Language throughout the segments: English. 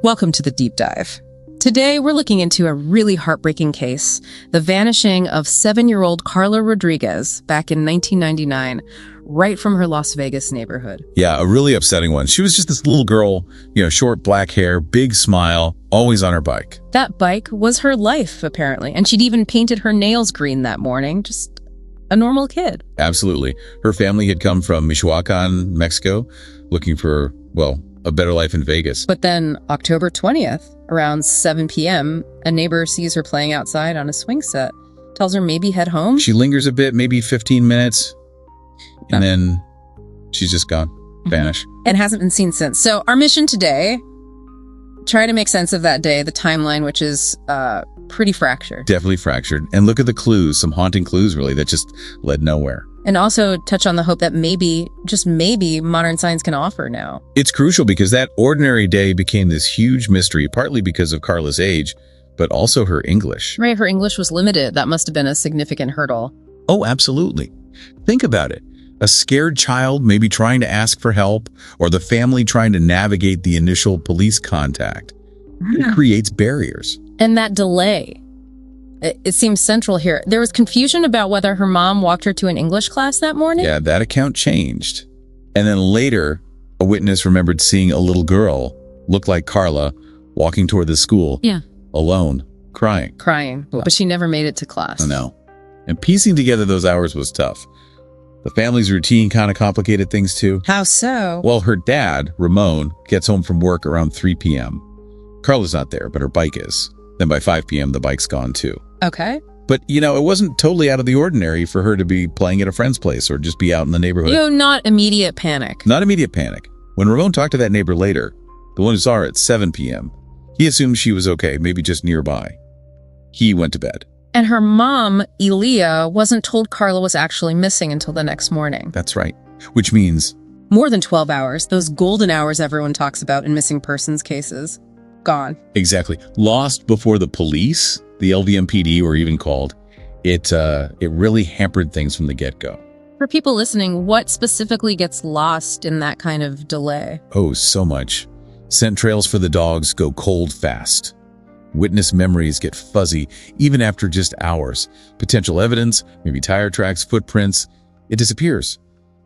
Welcome to the Deep Dive. Today, we're looking into a really heartbreaking case, the vanishing of 7-year-old Karla Rodríguez back in 1999, right from her Las Vegas neighborhood. Yeah, a really upsetting one. She was just this little girl, short black hair, big smile, always on her bike. That bike was her life, apparently, and she'd even painted her nails green that morning, just a normal kid. Absolutely. Her family had come from Michoacan, Mexico, looking for, a better life in Vegas. But then October 20th, around 7 p.m., a neighbor sees her playing outside on a swing set, tells her maybe head home. She lingers a bit, maybe 15 minutes, and then she's just gone, vanished. And hasn't been seen since. So our mission today, try to make sense of that day, the timeline, which is pretty fractured. Definitely fractured. And look at the clues, some haunting clues, really, that just led nowhere. And also touch on the hope that maybe, just maybe, modern science can offer now. It's crucial because that ordinary day became this huge mystery, partly because of Karla's age, but also her English. Right, her English was limited. That must have been a significant hurdle. Oh, absolutely. Think about it. A scared child maybe trying to ask for help, or the family trying to navigate the initial police contact. It creates barriers. And that delay, it seems central here. There was confusion about whether her mom walked her to an English class that morning. Yeah, that account changed. And then later, a witness remembered seeing a little girl, looked like Karla, walking toward the school. Yeah. Alone, crying. But she never made it to class. No. And piecing together those hours was tough. The family's routine kind of complicated things too. How so? Well, her dad, Ramon, gets home from work around 3 p.m. Karla's not there, but her bike is. Then by 5 p.m., the bike's gone too. Okay. But, it wasn't totally out of the ordinary for her to be playing at a friend's place or just be out in the neighborhood. Not immediate panic. Not immediate panic. When Ramon talked to that neighbor later, the one who saw her at 7 p.m., he assumed she was okay, maybe just nearby. He went to bed. And her mom, Elia, wasn't told Karla was actually missing until the next morning. That's right. Which means more than 12 hours, those golden hours everyone talks about in missing persons cases. Gone. Exactly. Lost before the police, the LVMPD were even called. It really hampered things from the get-go. For people listening, what specifically gets lost in that kind of delay? Oh, so much. Scent trails for the dogs go cold fast. Witness memories get fuzzy even after just hours. Potential evidence, maybe tire tracks, footprints, it disappears.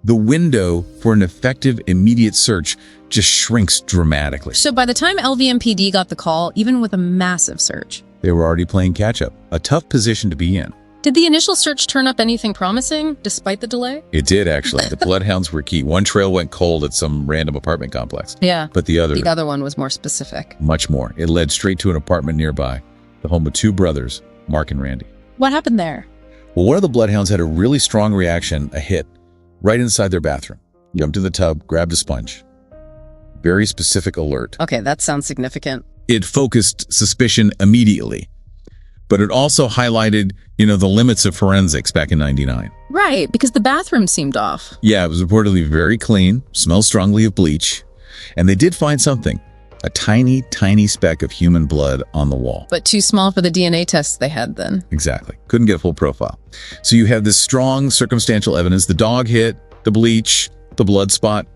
The window for an effective immediate search just shrinks dramatically. So by the time LVMPD got the call, even with a massive search, they were already playing catch-up, a tough position to be in. Did the initial search turn up anything promising, despite the delay? It did, actually. The bloodhounds were key. One trail went cold at some random apartment complex. Yeah. But the other one was more specific. Much more. It led straight to an apartment nearby, the home of two brothers, Mark and Randy. What happened there? Well, one of the bloodhounds had a really strong reaction, a hit, right inside their bathroom. Jumped in the tub, grabbed a sponge. Very specific alert. Okay, that sounds significant. It focused suspicion immediately. But it also highlighted, the limits of forensics back in 99. Right, because the bathroom seemed off. Yeah, it was reportedly very clean, smelled strongly of bleach. And they did find something, a tiny, tiny speck of human blood on the wall. But too small for the DNA tests they had then. Exactly. Couldn't get a full profile. So you have this strong circumstantial evidence, the dog hit, the bleach, the blood spot,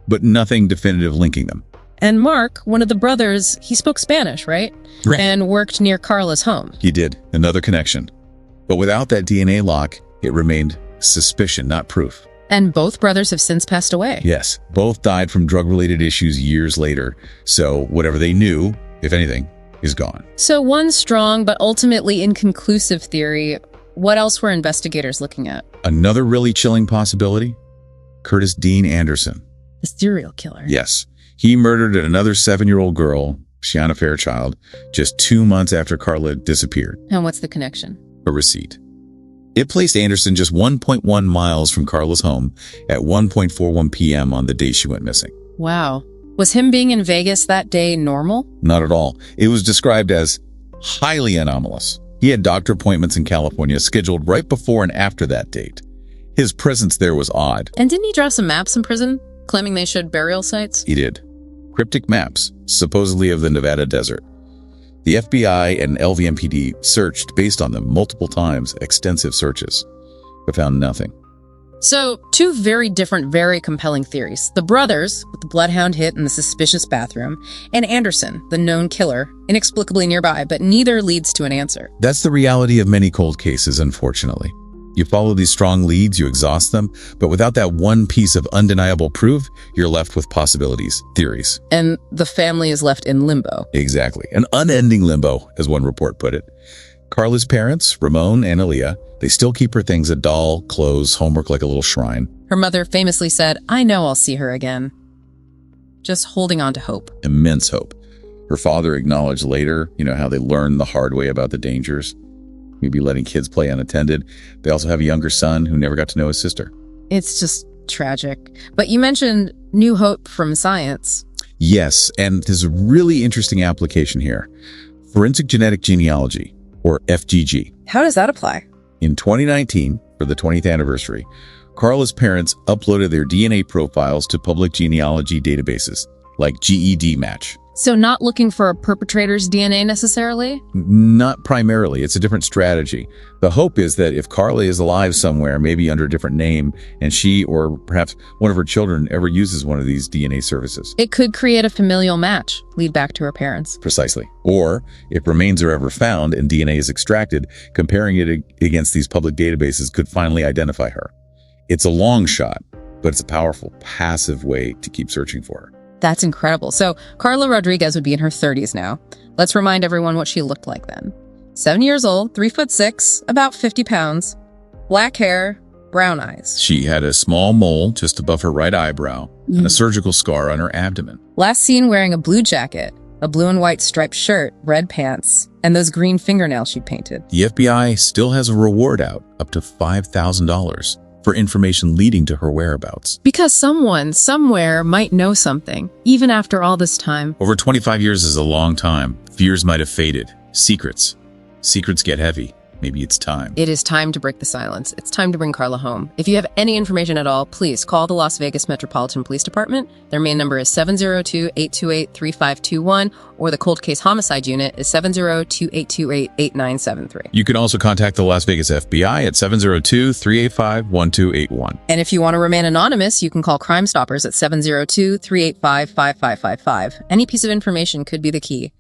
but nothing definitive linking them. And Mark, one of the brothers, he spoke Spanish, right? Right. And worked near Karla's home. He did. Another connection. But without that DNA lock, it remained suspicion, not proof. And both brothers have since passed away. Yes. Both died from drug-related issues years later. So whatever they knew, if anything, is gone. So one strong but ultimately inconclusive theory. What else were investigators looking at? Another really chilling possibility? Curtis Dean Anderson. The serial killer. Yes. He murdered another 7-year-old girl, Shiana Fairchild, just 2 months after Karla disappeared. And what's the connection? A receipt. It placed Anderson just 1.1 miles from Karla's home at 1:41 p.m. on the day she went missing. Wow. Was him being in Vegas that day normal? Not at all. It was described as highly anomalous. He had doctor appointments in California scheduled right before and after that date. His presence there was odd. And didn't he draw some maps in prison, claiming they showed burial sites? He did. Cryptic maps, supposedly of the Nevada desert. The FBI and LVMPD searched based on them multiple times, extensive searches, but found nothing. So, two very different, very compelling theories. The brothers, with the bloodhound hit in the suspicious bathroom, and Anderson, the known killer, inexplicably nearby, but neither leads to an answer. That's the reality of many cold cases, unfortunately. You follow these strong leads, you exhaust them, but without that one piece of undeniable proof, you're left with possibilities, theories. And the family is left in limbo. Exactly. An unending limbo, as one report put it. Karla's parents, Ramon and Aaliyah, they still keep her things, a doll, clothes, homework like a little shrine. Her mother famously said, "I know I'll see her again." Just holding on to hope. Immense hope. Her father acknowledged later, how they learned the hard way about the dangers. Maybe letting kids play unattended. They also have a younger son who never got to know his sister. It's just tragic. But you mentioned new hope from science. Yes, and there's a really interesting application here. Forensic genetic genealogy, or FGG. How does that apply? In 2019, for the 20th anniversary, Karla's parents uploaded their DNA profiles to public genealogy databases, like GED Match. So not looking for a perpetrator's DNA necessarily? Not primarily. It's a different strategy. The hope is that if Karla is alive somewhere, maybe under a different name, and she or perhaps one of her children ever uses one of these DNA services. It could create a familial match, lead back to her parents. Precisely. Or, if remains are ever found and DNA is extracted, comparing it against these public databases could finally identify her. It's a long shot, but it's a powerful, passive way to keep searching for her. That's incredible. So Karla Rodríguez would be in her 30s now. Let's remind everyone what she looked like then. 7 years old, 3'6", about 50 pounds, black hair, brown eyes. She had a small mole just above her right eyebrow and a surgical scar on her abdomen. Last seen wearing a blue jacket, a blue and white striped shirt, red pants, and those green fingernails she'd painted. The FBI still has a reward out, up to $5,000. For information leading to her whereabouts. Because someone, somewhere, might know something, even after all this time. Over 25 years is a long time. Fears might have faded. Secrets get heavy. Maybe it's time. It is time to break the silence. It's time to bring Karla home. If you have any information at all, please call the Las Vegas Metropolitan Police Department. Their main number is 702-828-3521, or the Cold Case Homicide Unit is 702-828-8973. You can also contact the Las Vegas FBI at 702-385-1281. And if you want to remain anonymous, you can call Crime Stoppers at 702-385-5555. Any piece of information could be the key.